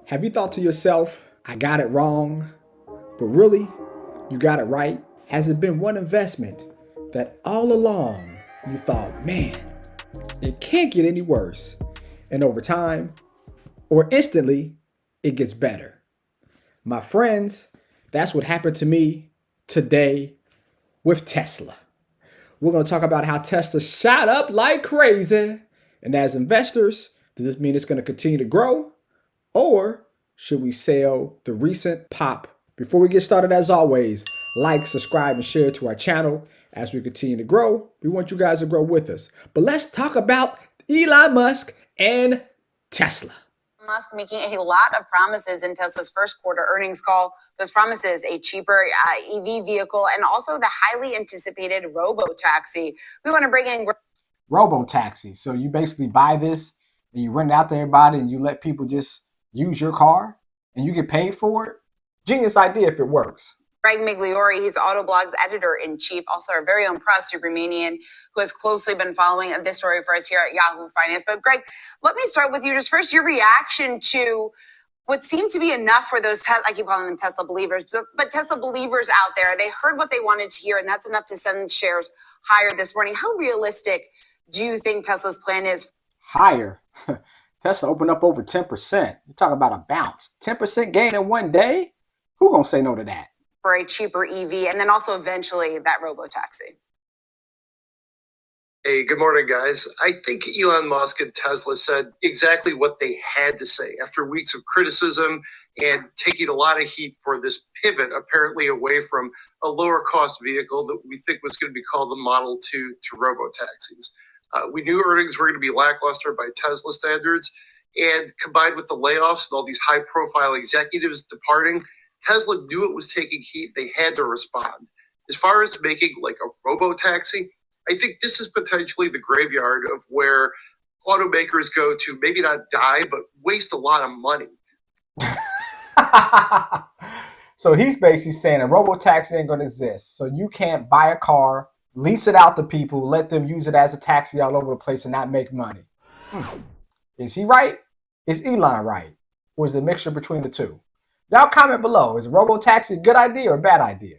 Have you thought to yourself, I got it wrong, but really, you got it right? Has it been one investment that all along you thought, man, it can't get any worse? And over time, or instantly, it gets better. My friends, that's what happened to me today with Tesla. We're going to talk about how Tesla shot up like crazy. And as investors, does this mean it's going to continue to grow? Or should we sell the recent pop? Before we get started, as always, like, subscribe, and share to our channel. As we continue to grow, we want you guys to grow with us. But let's talk about Elon Musk and Tesla. Musk making a lot of promises in Tesla's first quarter earnings call. Those promises, a cheaper EV vehicle, and also the highly anticipated robo taxi. We want to bring in robo taxi. So you basically buy this and you rent it out to everybody and you let people just use your car and you get paid for it. Genius idea if it works. Greg Migliori, he's Autoblog's editor-in-chief, also our very own press Ukrainian, who has closely been following this story for us here at Yahoo Finance. But Greg, let me start with you. Just first, your reaction to what seemed to be enough for those, I keep calling them Tesla believers, but Tesla believers out there. They heard what they wanted to hear, and that's enough to send shares higher this morning. How realistic do you think Tesla's plan is? Higher. Tesla opened up over 10%. You're talking about a bounce. 10% gain in one day? Who gonna say no to that? For a cheaper EV, and then also eventually that robo-taxi. Hey, good morning, guys. I think Elon Musk and Tesla said exactly what they had to say after weeks of criticism and taking a lot of heat for this pivot, apparently away from a lower cost vehicle that we think was going to be called the Model 2 to robo-taxis. We knew earnings were going to be lackluster by Tesla standards, and combined with the layoffs and all these high profile executives departing, Tesla knew it was taking heat. They had to respond. As far as making like a robo-taxi, I think this is potentially the graveyard of where automakers go to maybe not die, but waste a lot of money. So he's basically saying a robo-taxi ain't going to exist. So you can't buy a car, lease it out to people, let them use it as a taxi all over the place and not make money. Is he right? Is Elon right? Or is it a mixture between the two? Y'all comment below. Is a robo-taxi a good idea or a bad idea?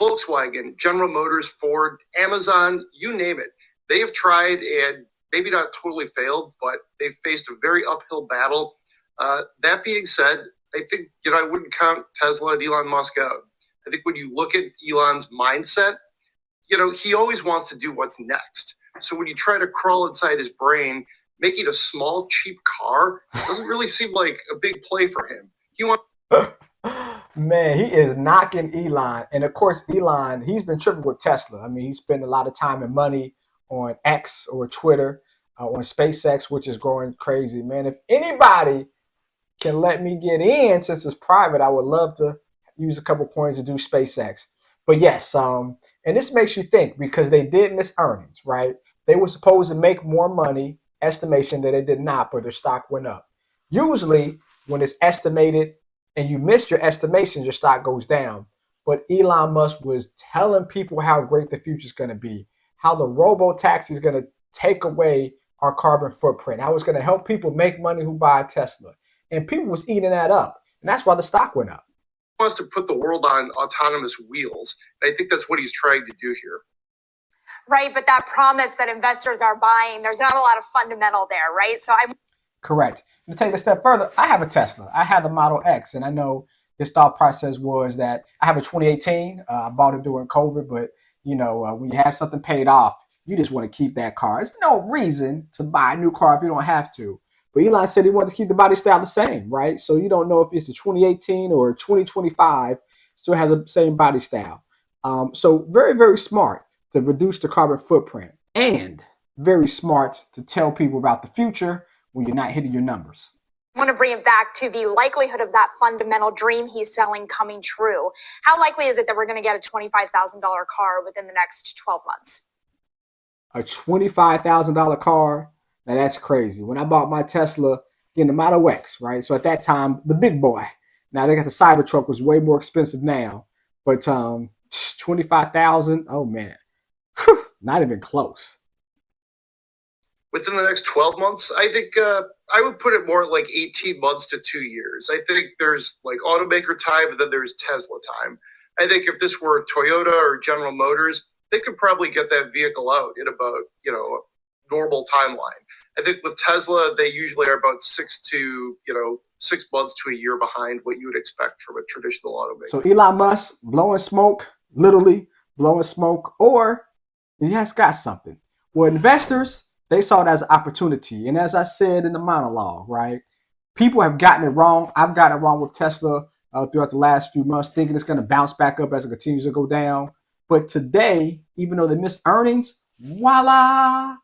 Volkswagen, General Motors, Ford, Amazon, you name it. They have tried and maybe not totally failed, but they've faced a very uphill battle. That being said, I think, I wouldn't count Tesla and Elon Musk out. I think when you look at Elon's mindset, he always wants to do what's next. So when you try to crawl inside his brain, making a small, cheap car doesn't really seem like a big play for him. He wants... Man, he is knocking Elon. And of course, Elon, he's been tripping with Tesla. I mean, he spent a lot of time and money on X or Twitter, on SpaceX, which is growing crazy. Man, if anybody can let me get in, since it's private, I would love to use a couple coins to do SpaceX. But yes, and this makes you think because they did miss earnings, right? They were supposed to make more money, estimation that they did not, but their stock went up. Usually, when it's estimated and you missed your estimations, your stock goes down. But Elon Musk was telling people how great the future is going to be, how the robo-taxi is going to take away our carbon footprint, how it's going to help people make money who buy a Tesla. And people was eating that up. And that's why the stock went up. He wants to put the world on autonomous wheels. And I think that's what he's trying to do here. Right, but that promise that investors are buying, there's not a lot of fundamental there, right? So I'm correct. To take it a step further, I have a Tesla. I have the Model X, and I know his thought process was that I have a 2018. I bought it during COVID, but when you have something paid off, you just want to keep that car. There's no reason to buy a new car if you don't have to. But Elon said he wanted to keep the body style the same, right? So you don't know if it's a 2018 or 2025, still has the same body style. So very, very smart to reduce the carbon footprint, and very smart to tell people about the future when you're not hitting your numbers. I want to bring it back to the likelihood of that fundamental dream he's selling coming true. How likely is it that we're going to get a $25,000 car within the next 12 months? A $25,000 car? Now that's crazy. When I bought my Tesla, the Model X, right? So at that time, the big boy. Now they got the Cybertruck, was way more expensive now. But $25,000, oh man, not even close. Within the next 12 months, I think I would put it more like 18 months to 2 years. I think there's like automaker time and then there's Tesla time. I think if this were Toyota or General Motors, they could probably get that vehicle out in about, a normal timeline. I think with Tesla, they usually are about 6 months to a year behind what you would expect from a traditional automaker. So Elon Musk blowing smoke, literally blowing smoke, or he has got something. Well, investors, they saw it as an opportunity. And as I said in the monologue, right, people have gotten it wrong. I've gotten it wrong with Tesla throughout the last few months, thinking it's going to bounce back up as it continues to go down. But today, even though they missed earnings, voila,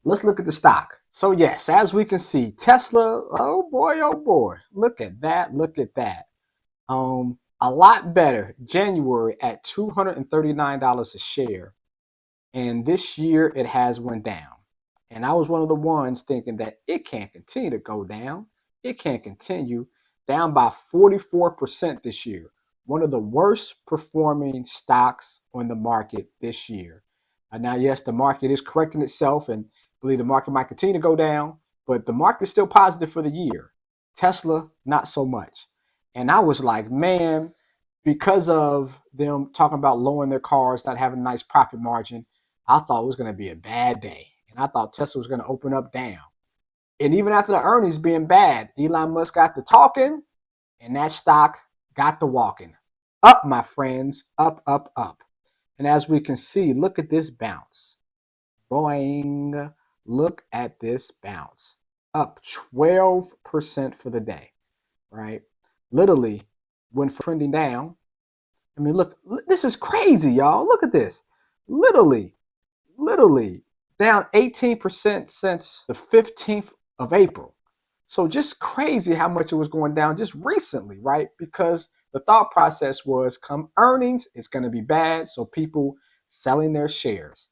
let's look at the stock. So yes, as we can see, Tesla, oh boy, look at that. A lot better. January at $239 a share. And this year it has went down. And I was one of the ones thinking that it can't continue to go down. It can't continue. Down by 44% this year. One of the worst performing stocks on the market this year. Now, yes, the market is correcting itself, and I believe the market might continue to go down, but the market is still positive for the year. Tesla, not so much. And I was like, man, because of them talking about lowering their cars, not having a nice profit margin, I thought it was going to be a bad day. And I thought Tesla was going to open up down. And even after the earnings being bad, Elon Musk got the talking, and that stock got the walking. Up, my friends, up. And as we can see, look at this bounce. Boing. Look at this bounce. Up 12% for the day, right? Literally went trending down. I mean, look, this is crazy, y'all. Look at this. Literally down 18% since the 15th of April. So just crazy how much it was going down just recently, right? Because the thought process was come earnings, it's going to be bad. So people selling their shares.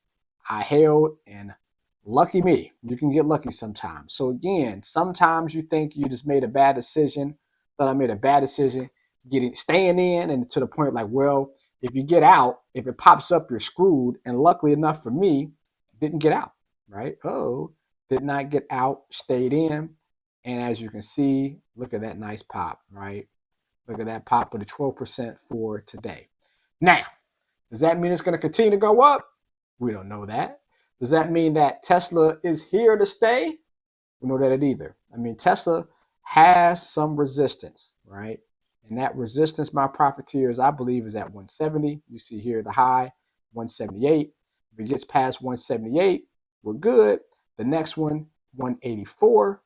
I held, and lucky me, you can get lucky sometimes. So again, sometimes you think you just made a bad decision. That I made a bad decision staying in, and to the point like, well, if you get out, if it pops up, you're screwed. And luckily enough for me, didn't get out, right? Did not get out, stayed in. And as you can see, look at that nice pop, right? Look at that pop with a 12% for today. Now, does that mean it's going to continue to go up? We don't know that. Does that mean that Tesla is here to stay? We don't know that either. I mean, Tesla has some resistance, right? And that resistance, my profiteers, I believe, is at 170. You see here the high, 178. If it gets past 178, we're good. The next one, 184.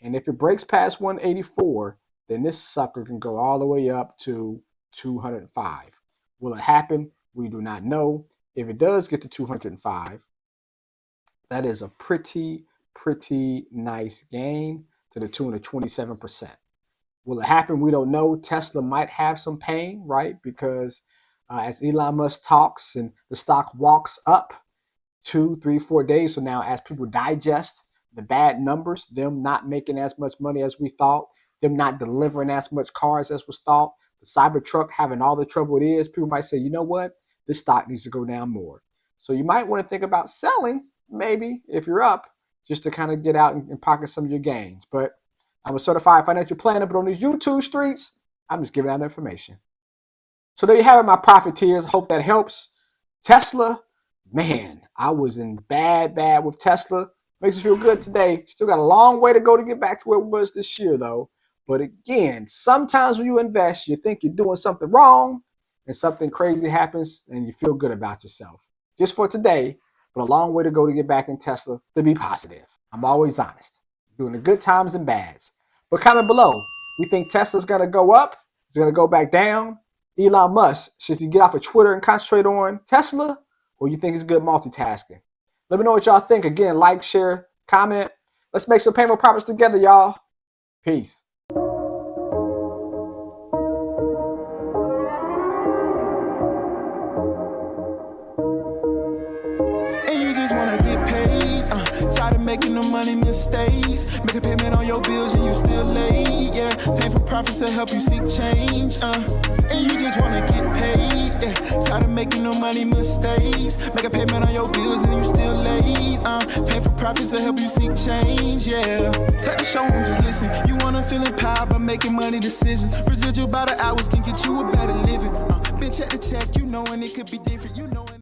And if it breaks past 184, then this sucker can go all the way up to 205. Will it happen? We do not know. If it does get to 205, that is a pretty nice gain to the tune of 27%. Will it happen? We don't know. Tesla might have some pain, right? Because as Elon Musk talks and the stock walks up 2, 3, 4 days from now, as people digest the bad numbers, them not making as much money as we thought, them not delivering as much cars as was thought, the Cybertruck having all the trouble it is, people might say, you know what? This stock needs to go down more. So you might want to think about selling, maybe, if you're up, just to kind of get out and pocket some of your gains. But I'm a certified financial planner, but on these YouTube streets, I'm just giving out information. So there you have it, my profiteers. Hope that helps. Tesla, man, I was in bad with Tesla. Makes us feel good today. Still got a long way to go to get back to where it was this year, though. But again, sometimes when you invest, you think you're doing something wrong, and something crazy happens, and you feel good about yourself. Just for today, but a long way to go to get back in Tesla to be positive. I'm always honest, doing the good times and bads. But comment below, we think Tesla's going to go up, it's going to go back down. Elon Musk, should he get off of Twitter and concentrate on Tesla, or you think it's good multitasking? Let me know what y'all think. Again, like, share, comment. Let's make some painful profits together, y'all. Peace. Tired of making the money mistakes. Make a payment on your bills and you still late. Yeah, painful profits that help you seek change, and you just wanna get paid, yeah. Tired of making no money mistakes, make a payment on your bills and you still late, pay for profits that help you seek change, yeah. Cut the show and just listen. You wanna feel empowered by making money decisions. Residual by the hours can get you a better living. Bitch at the check, you know, and it could be different, you know.